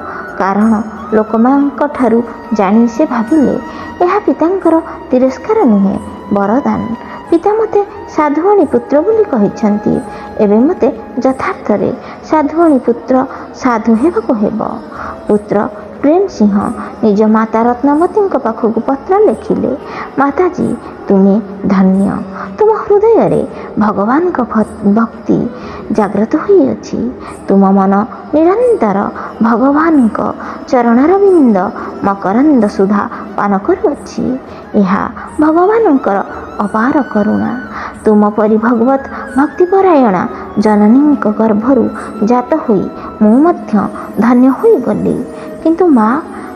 କାରଣ ଲୋକମାନଙ୍କଠାରୁ ଜାଣି ସେ ଭାବିଲେ, ଏହା ପିତାଙ୍କର ତିରସ୍କାର ନୁହେଁ, ବରଦାନ। ପିତା ମୋତେ ସାଧୁଆଣୀ ପୁତ୍ର ବୋଲି କହିଛନ୍ତି। ଏବେ ମୋତେ ଯଥାର୍ଥରେ ସାଧୁଆଣୀ ପୁତ୍ର ସାଧୁ ହେବାକୁ ହେବ। ପୁତ୍ର ପ୍ରେମ ସିଂହ ନିଜ ମାତା ରତ୍ନାବତୀଙ୍କ ପାଖକୁ ପତ୍ର ଲେଖିଲେ, ମାତାଜୀ ତୁମେ ଧନ୍ୟ। ତୁମ ହୃଦୟରେ ଭଗବାନଙ୍କ ଭକ୍ତି ଜାଗ୍ରତ ହୋଇଅଛି। ତୁମ ମନ ନିରନ୍ତର ଭଗବାନଙ୍କ ଚରଣରବିନ୍ଦ ମକରନ୍ଦ ସୁଧା ପାନ କରୁଅଛି। ଏହା ଭଗବାନଙ୍କର ଅପାର କରୁଣା। ତୁମ ପରି ଭଗବତ ଭକ୍ତିପରାୟଣା ଜନନୀଙ୍କ ଗର୍ଭରୁ ଜାତ ହୋଇ ମୁଁ ମଧ୍ୟ ଧନ୍ୟ ହୋଇଗଲି। କିନ୍ତୁ ମା,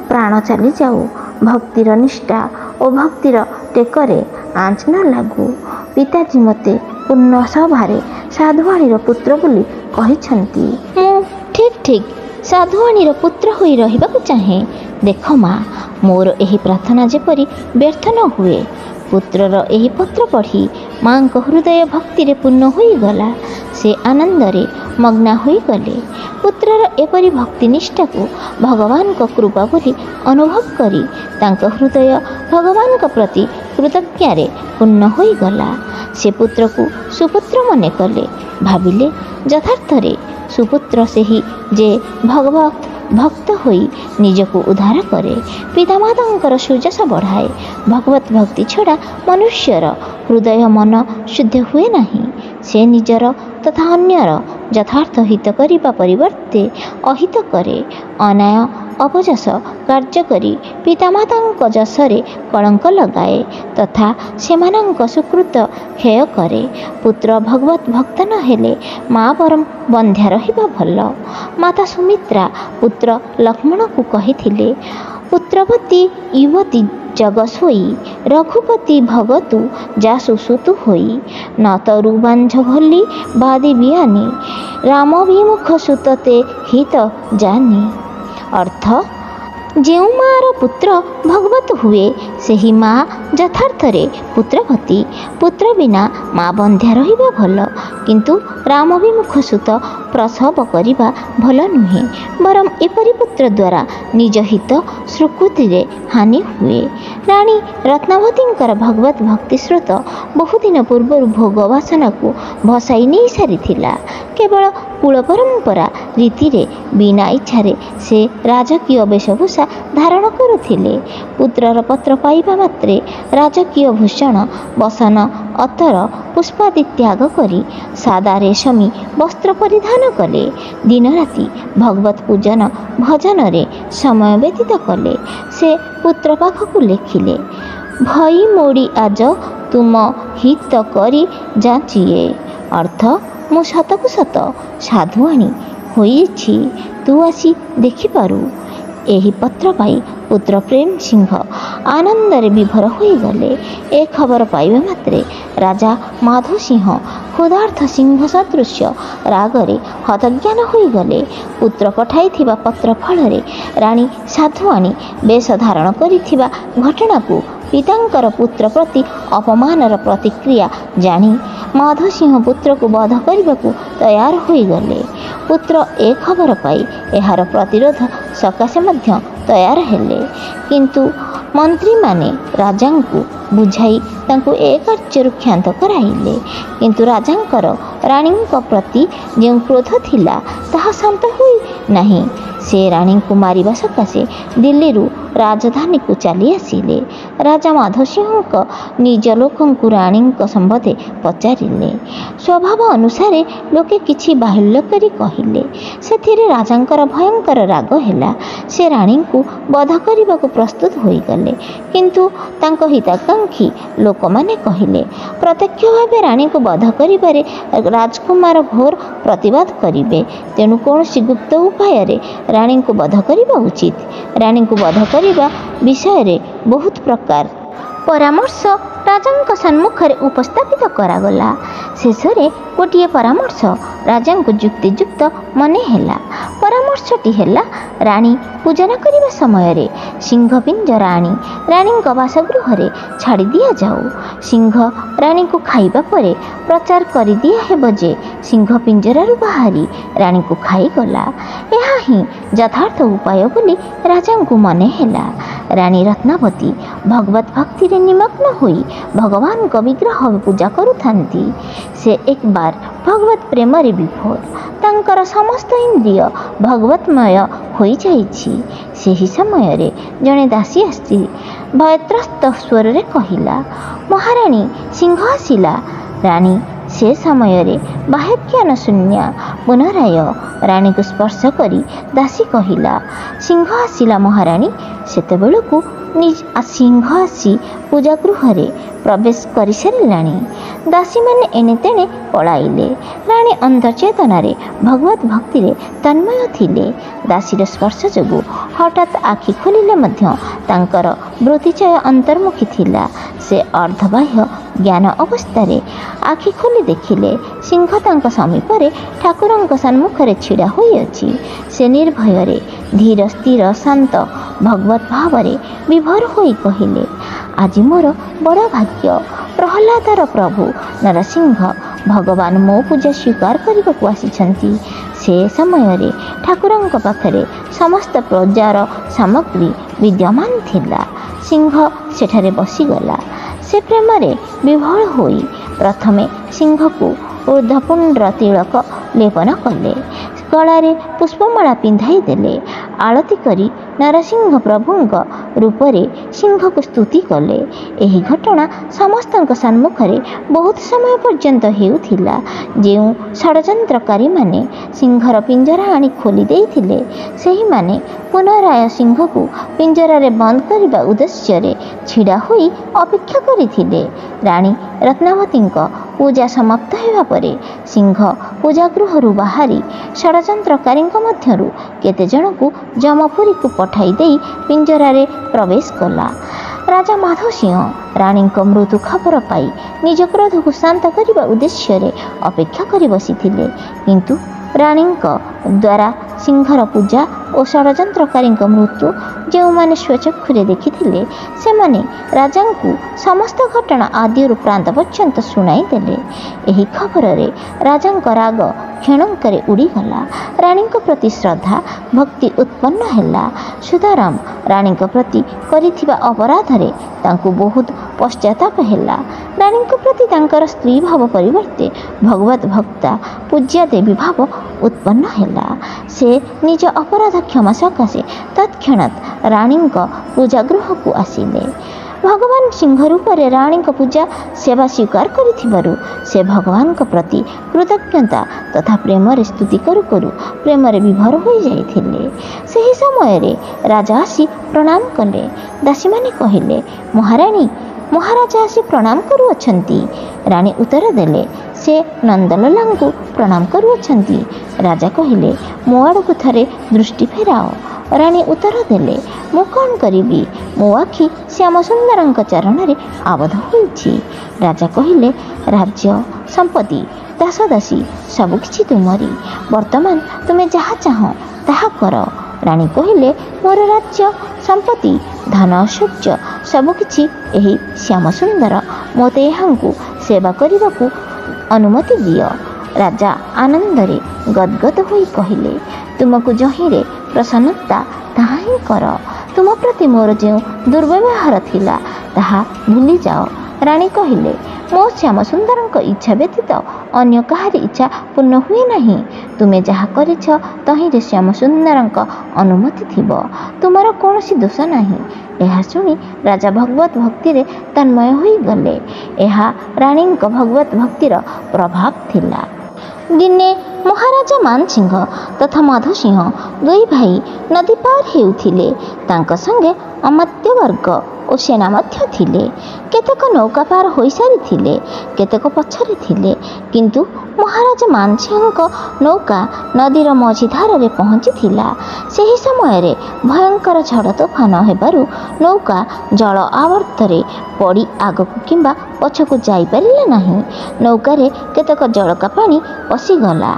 ପ୍ରାଣ ଚାଲିଯାଉ, ଭକ୍ତିର ନିଷ୍ଠା ଓ ଭକ୍ତିର ଟେକରେ ଆଞ୍ଚ ନ ଲାଗୁ। ପିତାଜୀ ମୋତେ ପୂର୍ଣ୍ଣ ସଭାରେ ସାଧୁଆଣୀର ପୁତ୍ର ବୋଲି କହିଛନ୍ତି। ମୁଁ ଠିକ୍ ସାଧୁଆଣୀର ପୁତ୍ର ହୋଇ ରହିବାକୁ ଚାହେଁ। ଦେଖ ମା, ମୋର ଏହି ପ୍ରାର୍ଥନା ଯେପରି ବ୍ୟର୍ଥ ନ ହୁଏ। ପୁତ୍ରର ଏହି ପତ୍ର ପଢ଼ି ମାଙ୍କ ହୃଦୟ ଭକ୍ତିରେ ପୂର୍ଣ୍ଣ ହୋଇଗଲା। ସେ ଆନନ୍ଦରେ ମଗ୍ନା ହୋଇଗଲେ। ପୁତ୍ରର ଏପରି ଭକ୍ତିନିଷ୍ଠାକୁ ଭଗବାନଙ୍କ କୃପା ବୋଲି ଅନୁଭବ କରି ତାଙ୍କ ହୃଦୟ ଭଗବାନଙ୍କ ପ୍ରତି କୃତଜ୍ଞାରେ ପୂର୍ଣ୍ଣ ହୋଇଗଲା। ସେ ପୁତ୍ରକୁ ସୁପୁତ୍ର ମନେ କଲେ। ଭାବିଲେ, ଯଥାର୍ଥରେ ସୁପୁତ୍ର ସେହି ଯେ ଭକ୍ତ ହୋଇ ନିଜକୁ ଉଦ୍ଧାର କରେ, ପିତାମାତାଙ୍କର ସୁଯଶ ବଢ଼ାଏ। ଭଗବତ ଭକ୍ତି ଛଡ଼ା ମନୁଷ୍ୟର ହୃଦୟ ମନ ଶୁଦ୍ଧ ହୁଏ ନାହିଁ। ସେ ନିଜର ତଥା ଅନ୍ୟର ଯଥାର୍ଥ ହିତ କରିବା ପରିବର୍ତ୍ତେ ଅହିତ କରେ। ଅନ୍ୟାୟ ଅପଯଶ କାର୍ଯ୍ୟ କରି ପିତାମାତାଙ୍କ ଯଶରେ କଳଙ୍କ ଲଗାଏ ତଥା ସେମାନଙ୍କ ସୁକୃତ କ୍ଷୟ କରେ। ପୁତ୍ର ଭଗବତ ଭକ୍ତ ନ ହେଲେ ମା ବରଂ ବନ୍ଧ୍ୟା ରହିବା ଭଲ। ମାତା ସୁମିତ୍ରା ପୁତ୍ର ଲକ୍ଷ୍ମଣକୁ କହିଥିଲେ, ପୁତ୍ରବତୀ ୟୁବତୀ ଜଗ ଶୋଇ ରଘୁପତି ଭଗତୁ ଯା ସୁସୁତୁ ହୋଇ ନ ତରୁ ବାଞ୍ଝ ଭଲି ବାଦି ବିଆନି ରାମ ବିମୁଖ ସୁତତେ ହିତ ଜାନି। ଅର୍ଥ, ଯେଉଁ ମା'ର ପୁତ୍ର ଭଗବତ ହୁଏ ସେହି ମା ଯଥାର୍ଥରେ ପୁତ୍ରବତୀ। ପୁତ୍ର ବିନା ମା ବନ୍ଧ୍ୟା ରହିବା ଭଲ, କିନ୍ତୁ ରାମ ବିମୁଖ ସୁତ ପ୍ରସବ କରିବା ଭଲ ନୁହେଁ। ବରଂ ଏପରି ପୁତ୍ର ଦ୍ୱାରା ନିଜ ହିତ ସ୍ୱୀକୃତିରେ ହାନି ହୁଏ। ରାଣୀ ରତ୍ନାବତୀଙ୍କର ଭଗବତ ଭକ୍ତି ସ୍ରୋତ ବହୁଦିନ ପୂର୍ବରୁ ଭୋଗ ବାସନାକୁ ଭସାଇ ନେଇ ସାରିଥିଲା। କେବଳ କୁଳ ପରମ୍ପରା ରୀତିରେ ବିନା ଇଚ୍ଛାରେ ସେ ରାଜକୀୟ ବେଶଭୂଷା ଧାରଣ କରୁଥିଲେ। ପୁତ୍ରର ପତ୍ର ପାଇବା ମାତ୍ରେ ରାଜକୀୟ ଭୂଷଣ ବସନ ଅତର ପୁଷ୍ପାଦି ତ୍ୟାଗ କରି ସାଦା ରେଶମୀ ବସ୍ତ୍ର ପରିଧାନ କଲେ। ଦିନରାତି ଭଗବତ ପୂଜନ ଭଜନରେ ସମୟ ବ୍ୟତୀତ କଲେ। ସେ ପୁତ୍ର ପାଖକୁ ଲେଖିଲେ, ଭଇ ମୋଡ଼ି ଆଜ ତୁମ ହିତ କରି ଯାଚିଏ। ଅର୍ଥ, ମୁଁ ସତକୁ ସତ ସାଧୁଆଣୀ ହୋଇଛି, ତୁ ଆସି ଦେଖିପାରୁ। ଏହି ପତ୍ର ପାଇ ପୁତ୍ର ପ୍ରେମ ସିଂହ ଆନନ୍ଦରେ ବିଭୋର ହୋଇଗଲେ। ଏ ଖବର ପାଇବା ମାତ୍ରେ ରାଜା ମାଧୋ ସିଂହ କ୍ରୋଧାର୍ଥ ସିଂହ ସଦୃଶ୍ୟ ରାଗରେ ହତଜ୍ଞାନ ହୋଇଗଲେ। ପୁତ୍ର ପଠାଇଥିବା ପତ୍ର ଫଳରେ ରାଣୀ ସାଧୁଆଣୀ ବେଶ ଧାରଣ କରିଥିବା ଘଟଣାକୁ ପିତାଙ୍କର ପୁତ୍ର ପ୍ରତି ଅପମାନର ପ୍ରତିକ୍ରିୟା ଜାଣି ମାଧୋ ସିଂହ ପୁତ୍ରକୁ ବଧ କରିବାକୁ ତୟାର ହୋଇଗଲେ। ପୁତ୍ର ଏ ଖବର ପାଇ ଏହାର ପ୍ରତିରୋଧ ସକାଶେ ମଧ୍ୟ ତୟାର ହେଲେ, କିନ୍ତୁ ମନ୍ତ୍ରୀମାନେ ରାଜାଙ୍କୁ ବୁଝାଇ ତାଙ୍କୁ ଏ କାର୍ଯ୍ୟରୁ କ୍ଷାନ୍ତ କରାଇଲେ। କିନ୍ତୁ ରାଜାଙ୍କର ରାଣୀଙ୍କ ପ୍ରତି ଯେଉଁ କ୍ରୋଧ ଥିଲା ତାହା ଶାନ୍ତ ହୋଇ ନାହିଁ। ସେ ରାଣୀଙ୍କୁ ମାରିବା ସକାଶେ ଦିଲ୍ଲୀରୁ ରାଜଧାନୀକୁ ଚାଲି ଆସିଲେ। ରାଜା ମାଧୋ ସିଂହଙ୍କ ନିଜ ଲୋକଙ୍କୁ ରାଣୀଙ୍କ ସମ୍ବନ୍ଧେ ପଚାରିଲେ। ସ୍ୱଭାବ ଅନୁସାରେ ଲୋକେ କିଛି ବାହୁଲ୍ୟ କରି କହିଲେ। ସେଥିରେ ରାଜାଙ୍କର ଭୟଙ୍କର ରାଗ ହେଲା। ସେ ରାଣୀଙ୍କୁ ବଧ କରିବାକୁ ପ୍ରସ୍ତୁତ ହୋଇଗଲେ, କିନ୍ତୁ ତାଙ୍କ ହିତାକାଂକ୍ଷୀ ଲୋକମାନେ କହିଲେ, ପ୍ରତ୍ୟକ୍ଷ ଭାବେ ରାଣୀଙ୍କୁ ବଧ କରିବାରେ ରାଜକୁମାର ଘୋର ପ୍ରତିବାଦ କରିବେ, ତେଣୁ କୌଣସି ଗୁପ୍ତ ଉପାୟରେ ରାଣୀଙ୍କୁ ବଧ କରିବା ଉଚିତ। ରାଣୀଙ୍କୁ ବଧ କରିବା ବିଷୟରେ ବହୁତ ପ୍ରକାର ପରାମର୍ଶ ରାଜାଙ୍କ ସମ୍ମୁଖରେ ଉପସ୍ଥାପିତ କରାଗଲା। ଶେଷରେ ଗୋଟିଏ ପରାମର୍ଶ ରାଜାଙ୍କୁ ଯୁକ୍ତିଯୁକ୍ତ ମନେ ହେଲା। ପରାମର୍ଶଟି ହେଲା, ରାଣୀ ପୂଜନ କରିବା ସମୟରେ ସିଂହ ପିଞ୍ଜରା ଆଣି ରାଣୀଙ୍କ ବାସଗୃହରେ ଛାଡ଼ି ଦିଆଯାଉ। ସିଂହ ରାଣୀଙ୍କୁ ଖାଇବା ପରେ ପ୍ରଚାର କରିଦିଆ ହେବ ଯେ ସିଂହ ପିଞ୍ଜରାରୁ ବାହାରି ରାଣୀଙ୍କୁ ଖାଇଗଲା। ଏହା ହିଁ ଯଥାର୍ଥ ଉପାୟ ବୋଲି ରାଜାଙ୍କୁ ମନେ ହେଲା। ରାଣୀ ରତ୍ନାବତୀ ଭଗବତ ଭକ୍ତିରେ ନିମଗ୍ନ ହୋଇ ଭଗବାନଙ୍କ ବିଗ୍ରହ ପୂଜା କରୁଥାନ୍ତି। ସେ ଏକବାର ଭଗବତ ପ୍ରେମରେ ବିଭୋର। ତାଙ୍କର ସମସ୍ତ ଇନ୍ଦ୍ରିୟ ଭଗବତମୟ ହୋଇଯାଇଛି। ସେହି ସମୟରେ ଜଣେ ଦାସୀ ଆସି ଭୟତ୍ରସ୍ତ ସ୍ୱରରେ କହିଲା, ମହାରାଣୀ ସିଂହ ଆସିଲା। ରାଣୀ ସେ ସମୟରେ ବାହ୍ୟଜ୍ଞାନ ଶୂନ୍ୟା। ପୁନରାୟ ରାଣୀକୁ ସ୍ପର୍ଶ କରି ଦାସୀ କହିଲା, ସିଂହ ଆସିଲା ମହାରାଣୀ। ସେତେବେଳକୁ ସିଂହ ଆସି ପୂଜାଗୃହରେ ପ୍ରବେଶ କରିସାରିଲାଣି। ଦାସୀମାନେ ଏଣେ ତେଣେ ପଳାଇଲେ। ରାଣୀ ଅନ୍ତର୍ଚେତନାରେ ଭଗବତ ଭକ୍ତିରେ ତନ୍ମୟ ଥିଲେ। ଦାସୀର ସ୍ପର୍ଶ ଯୋଗୁଁ ହଠାତ୍ ଆଖି ଖୋଲିଲେ ମଧ୍ୟ ତାଙ୍କର ବୃତ୍ତିଚୟ ଅନ୍ତର୍ମୁଖୀ ଥିଲା। ସେ ଅର୍ଦ୍ଧବାହ୍ୟ ଜ୍ଞାନ ଅବସ୍ଥାରେ ଆଖି ଖୋଲି ଦେଖିଲେ ସିଂହ ତାଙ୍କ ସମୀପରେ ଠାକୁରଙ୍କ ସମ୍ମୁଖରେ ଛିଡ଼ା ହୋଇଅଛି। ସେ ନିର୍ଭୟରେ ଧୀର ସ୍ଥିର ଶାନ୍ତ ଭଗବତ ଭାବରେ ବିଭୋର ହୋଇ କହିଲେ, ଆଜି ମୋର ବଡ଼ ଭାଗ୍ୟ। ପ୍ରହ୍ଲାଦର ପ୍ରଭୁ ନରସିଂହ ଭଗବାନ ମୋ ପୂଜା ସ୍ୱୀକାର କରିବାକୁ ଆସିଛନ୍ତି। ସେ ସମୟରେ ଠାକୁରଙ୍କ ପାଖରେ ସମସ୍ତ ପୂଜାର ସାମଗ୍ରୀ ବିଦ୍ୟମାନ ଥିଲା। ସିଂହ ସେଠାରେ ବସିଗଲା। ସେ ପ୍ରେମରେ ବିଭୋଳ ହୋଇ ପ୍ରଥମେ ସିଂହକୁ ଊର୍ଦ୍ଧ୍ୱପୁଣ୍ଡ୍ର ତିଳକ ଲେପନ କଲେ, ଗଳାରେ ପୁଷ୍ପମାଳା ପିନ୍ଧାଇ ଦେଲେ, ଆଳତି କରି ନରସିଂହ ପ୍ରଭୁଙ୍କ ରୂପରେ ସିଂହକୁ ସ୍ତୁତି କଲେ। ଏହି ଘଟଣା ସମସ୍ତଙ୍କ ସମ୍ମୁଖରେ ବହୁତ ସମୟ ପର୍ଯ୍ୟନ୍ତ ହେଉଥିଲା। ଯେଉଁ ଷଡ଼ଯନ୍ତ୍ରକାରୀମାନେ ସିଂହର ପିଞ୍ଜରା ଆଣି ଖୋଲି ଦେଇଥିଲେ, ସେହିମାନେ ପୁନରାୟ ସିଂହକୁ ପିଞ୍ଜରାରେ ବନ୍ଦ କରିବା ଉଦ୍ଦେଶ୍ୟରେ ଛିଡ଼ା ହୋଇ ଅପେକ୍ଷା କରିଥିଲେ। ରାଣୀ ରତ୍ନାବତୀଙ୍କ ପୂଜା ସମାପ୍ତ ହେବା ପରେ ସିଂହ ପୂଜାଗୃହରୁ ବାହାରି ଷଡ଼ଯନ୍ତ୍ରକାରୀଙ୍କ ମଧ୍ୟରୁ କେତେଜଣଙ୍କୁ ଯମପୁରୀକୁ ପଠାଇ ଦେଇ ପିଞ୍ଜରାରେ ପ୍ରବେଶ କଲା। ରାଜା ମାଧୋସିଂହ ରାଣୀଙ୍କ ମୃତ୍ୟୁ ଖବର ପାଇ ନିଜ କ୍ରୋଧକୁ ଶାନ୍ତ କରିବା ଉଦ୍ଦେଶ୍ୟରେ ଅପେକ୍ଷା କରି ବସିଥିଲେ। କିନ୍ତୁ ରାଣୀଙ୍କ ଦ୍ୱାରା ସିଂହର ପୂଜା ଓ ଷଡ଼ଯନ୍ତ୍ରକାରୀଙ୍କ ମୃତ୍ୟୁ ଯେଉଁମାନେ ସ୍ୱଚକ୍ଷୁରେ ଦେଖିଥିଲେ, ସେମାନେ ରାଜାଙ୍କୁ ସମସ୍ତ ଘଟଣା ଆଦିରୁ ପ୍ରାନ୍ତ ପର୍ଯ୍ୟନ୍ତ ଶୁଣାଇ ଦେଲେ। ଏହି ଖବରରେ ରାଜାଙ୍କ ରାଗ କ୍ଷଣଙ୍କରେ ଉଡ଼ିଗଲା। ରାଣୀଙ୍କ ପ୍ରତି ଶ୍ରଦ୍ଧା ଭକ୍ତି ଉତ୍ପନ୍ନ ହେଲା। ସୁଦାରାମ ରାଣୀଙ୍କ ପ୍ରତି କରିଥିବା ଅପରାଧରେ ତାଙ୍କୁ ବହୁତ ପଶ୍ଚାତାପ ହେଲା। ରାଣୀଙ୍କ ପ୍ରତି ତାଙ୍କର ସ୍ତ୍ରୀ ଭାବ ପରିବର୍ତ୍ତେ ଭଗବତ ଭକ୍ତା ପୂଜ୍ୟା ଦେବୀ ଭାବ ଉତ୍ପନ୍ନ ହେଲା। ସେ ନିଜ ଅପରାଧ କ୍ଷମା ସକାଶେ ତତ୍କ୍ଷଣାତ୍ ରାଣୀଙ୍କ ପୂଜାଗୃହକୁ ଆସିଲେ। ଭଗବାନ ସିଂହ ରୂପରେ ରାଣୀଙ୍କ ପୂଜା ସେବା ସ୍ୱୀକାର କରିଥିବାରୁ ସେ ଭଗବାନଙ୍କ ପ୍ରତି କୃତଜ୍ଞତା ତଥା ପ୍ରେମରେ ସ୍ତୁତି କରୁ କରୁ ପ୍ରେମରେ ବିଭୋର ହୋଇଯାଇଥିଲେ। ସେହି ସମୟରେ ରାଜା ଆସି ପ୍ରଣାମ କଲେ। ଦାସୀମାନେ କହିଲେ, ମହାରାଣୀ, ମହାରାଜା ଆସି ପ୍ରଣାମ କରୁଅଛନ୍ତି। ରାଣୀ ଉତ୍ତର ଦେଲେ, ସେ ନନ୍ଦଲାଲାଙ୍କୁ ପ୍ରଣାମ କରୁଅଛନ୍ତି। ରାଜା କହିଲେ, ମୋ ଆଡ଼କୁ ଥରେ ଦୃଷ୍ଟି ଫେରାଅ। ରାଣୀ ଉତ୍ତର ଦେଲେ, ମୁଁ କ'ଣ କରିବି? ମୋ ଆଖି ଶ୍ୟାମସୁନ୍ଦରଙ୍କ ଚରଣରେ ଆବଦ୍ଧ ହୋଇଛି। ରାଜା କହିଲେ, ରାଜ୍ୟ ସମ୍ପତ୍ତି ଦାସଦାସୀ ସବୁକିଛି ତୁମରି। ବର୍ତ୍ତମାନ ତୁମେ ଯାହା ଚାହଁ ତାହା କର। ରାଣୀ କହିଲେ, ମୋର ରାଜ୍ୟ ସମ୍ପତ୍ତି ଧନ ଐଶ୍ୱର୍ଯ୍ୟ ସବୁକିଛି ଏହି ଶ୍ୟାମସୁନ୍ଦର। ମୋତେ ଏହାଙ୍କୁ ସେବା କରିବାକୁ ଅନୁମତି ଦିଅ। ରାଜା ଆନନ୍ଦରେ ଗଦଗଦ ହୋଇ କହିଲେ, ତୁମକୁ ଯହିଁରେ ପ୍ରସନ୍ନତା ତାହା ହିଁ କର। ତୁମ ପ୍ରତି ମୋର ଯେଉଁ ଦୁର୍ବ୍ୟବହାର ଥିଲା ତାହା ଭୁଲିଯାଅ। ରାଣୀ କହିଲେ, ମୋ ଶ୍ୟାମସୁନ୍ଦରଙ୍କ ଇଚ୍ଛା ବ୍ୟତୀତ ଅନ୍ୟ କାହାରି ଇଚ୍ଛା ପୂର୍ଣ୍ଣ ହୁଏ ନାହିଁ। ତୁମେ ଯାହା କରିଛ ତହିଁରେ ଶ୍ୟାମସୁନ୍ଦରଙ୍କ ଅନୁମତି ଥିବ। ତୁମର କୌଣସି ଦୋଷ ନାହିଁ। ଏହା ଶୁଣି ରାଜା ଭଗବତ ଭକ୍ତିରେ ତନ୍ମୟ ହୋଇଗଲେ। ଏହା ରାଣୀଙ୍କ ଭଗବତ ଭକ୍ତିର ପ୍ରଭାବ ଥିଲା। ଦିନେ ମହାରାଜା ମାନସିଂହ ତଥା ମାଧୋସିଂହ ଦୁଇ ଭାଇ ନଦୀ ପାର ହେଉଥିଲେ। ତାଙ୍କ ସଙ୍ଗେ ଅମାତ୍ୟବର୍ଗ ଓ ସେନା ମଧ୍ୟ ଥିଲେ। କେତେକ ନୌକା ପାର ହୋଇସାରିଥିଲେ, କେତେକ ପଛରେ ଥିଲେ। କିନ୍ତୁ ମହାରାଜା ମାନସିଂହଙ୍କ ନୌକା ନଦୀର ମଝି ଧାରରେ ପହଞ୍ଚିଥିଲା। ସେହି ସମୟରେ ଭୟଙ୍କର ଝଡ଼ ତୋଫାନ ହେବାରୁ ନୌକା ଜଳ ଆବର୍ତ୍ତରେ ପଡ଼ି ଆଗକୁ କିମ୍ବା ପଛକୁ ଯାଇପାରିଲା ନାହିଁ। ନୌକାରେ କେତେକ ଜଳକା ପାଣି ପଶିଗଲା।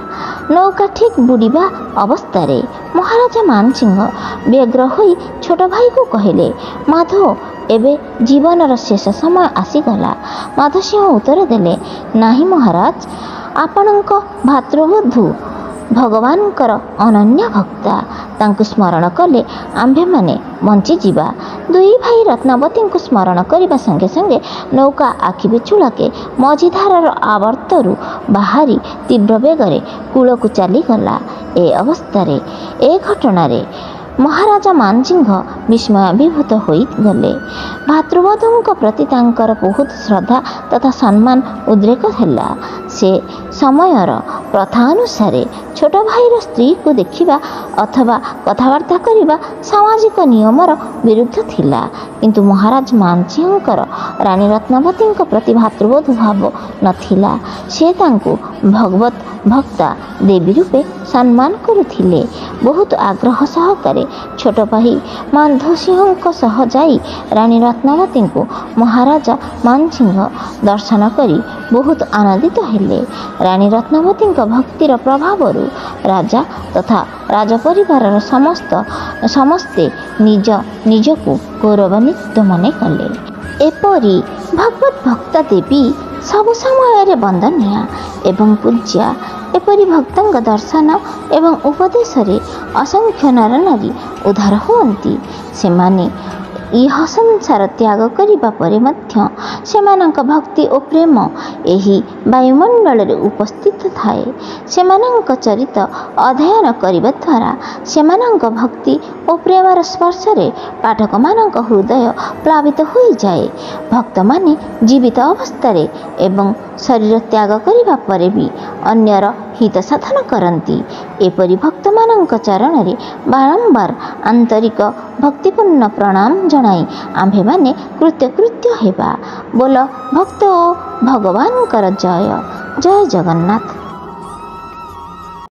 ନୌକା ଠିକ୍ ବୁଡ଼ିବା ଅବସ୍ଥାରେ ମହାରାଜା ମାନସିଂହ ବ୍ୟଗ୍ର ହୋଇ ଛୋଟ ଭାଇକୁ କହିଲେ, ମାଧୋ, ଏବେ ଜୀବନର ଶେଷ ସମୟ ଆସିଗଲା। ମାଧୋସିଂହ ଉତ୍ତର ଦେଲେ, ନାହିଁ ମହାରାଜ, ଆପଣଙ୍କ ଭାତୃବଧୂ ଭଗବାନଙ୍କର ଅନନ୍ୟ ଭକ୍ତା। ତାଙ୍କୁ ସ୍ମରଣ କଲେ ଆମ୍ଭେମାନେ ବଞ୍ଚିଯିବା। ଦୁଇ ଭାଇ ରତ୍ନାବତୀଙ୍କୁ ସ୍ମରଣ କରିବା ସଙ୍ଗେ ସଙ୍ଗେ ନୌକା ଆଖି ବିଚୁଳାକେ ମଝିଧାରର ଆବର୍ତ୍ତରୁ ବାହାରି ତୀବ୍ର ବେଗରେ କୂଳକୁ ଚାଲିଗଲା। ଏ ଅବସ୍ଥାରେ ଏ ଘଟଣାରେ ମହାରାଜା ମାନସିଂହ ବିସ୍ମୟାଭିଭୂତ ହୋଇଗଲେ। ଭାତୃବଧୂଙ୍କ ପ୍ରତି ତାଙ୍କର ବହୁତ ଶ୍ରଦ୍ଧା ତଥା ସମ୍ମାନ ଉଦ୍ରେକ ହେଲା। ସେ ସମୟର ପ୍ରଥା ଅନୁସାରେ ଛୋଟ ଭାଇର ସ୍ତ୍ରୀକୁ ଦେଖିବା ଅଥବା କଥାବାର୍ତ୍ତା କରିବା ସାମାଜିକ ନିୟମର ବିରୁଦ୍ଧ ଥିଲା। କିନ୍ତୁ ମହାରାଜ ମାନସିଂହଙ୍କର ରାଣୀ ରତ୍ନାବତୀଙ୍କ ପ୍ରତି ଭାତୃବୋଧ ଭାବ ନଥିଲା। ସେ ତାଙ୍କୁ ଭଗବତ ଭକ୍ତା ଦେବୀ ରୂପେ ସମ୍ମାନ କରୁଥିଲେ। ବହୁତ ଆଗ୍ରହ ସହକାରେ ଛୋଟ ଭାଇ ମାଧୋସିଂହଙ୍କ ସହ ଯାଇ ରାଣୀ ରତ୍ନାବତୀଙ୍କୁ ମହାରାଜା ମାନସିଂହ ଦର୍ଶନ କରି ବହୁତ ଆନନ୍ଦିତ ହେଲେ। ରାଣୀ ରତ୍ନାବତୀଙ୍କ ଭକ୍ତିର ପ୍ରଭାବରୁ ରାଜା ତଥା ରାଜପରିବାରର ସମସ୍ତେ ନିଜକୁ ଗୌରବାନ୍ୱିତ ମନେ କଲେ। ଏପରି ଭଗବତ ଭକ୍ତା ଦେବୀ ସବୁ ସମୟରେ ବନ୍ଦନୀୟ ଏବଂ ପୂଜ୍ୟା। ଏପରି ଭକ୍ତଙ୍କ ଦର୍ଶନ ଏବଂ ଉପଦେଶରେ ଅସଂଖ୍ୟ ନରନାରୀ ଉଦ୍ଧାର ହୁଅନ୍ତି। ସେମାନେ ଇହ ସଂସାର ତ୍ୟାଗ କରିବା ପରେ ମଧ୍ୟ ସେମାନଙ୍କ ଭକ୍ତି ଓ ପ୍ରେମ ଏହି ବାୟୁମଣ୍ଡଳରେ ଉପସ୍ଥିତ ଥାଏ। ସେମାନଙ୍କ ଚରିତ ଅଧ୍ୟୟନ କରିବା ଦ୍ୱାରା ସେମାନଙ୍କ ଭକ୍ତି ଓ ଓ ପ୍ରେମର ସ୍ପର୍ଶରେ ପାଠକମାନଙ୍କ ହୃଦୟ ପ୍ଲାବିତ ହୋଇଯାଏ। ଭକ୍ତମାନେ ଜୀବିତ ଅବସ୍ଥାରେ ଏବଂ ଶରୀର ତ୍ୟାଗ କରିବା ପରେ ବି ଅନ୍ୟର ହିତ ସାଧନ କରନ୍ତି। ଏପରି ଭକ୍ତମାନଙ୍କ ଚରଣରେ ବାରମ୍ବାର ଆନ୍ତରିକ ଭକ୍ତିପୂର୍ଣ୍ଣ ପ୍ରଣାମ ଜଣାଇ ଆମ୍ଭେମାନେ କୃତ୍ୟକୃତ୍ୟ ହେବା। ବୋଲ ଭକ୍ତ ଓ ଭଗବାନଙ୍କର ଜୟ। ଜୟ ଜଗନ୍ନାଥ।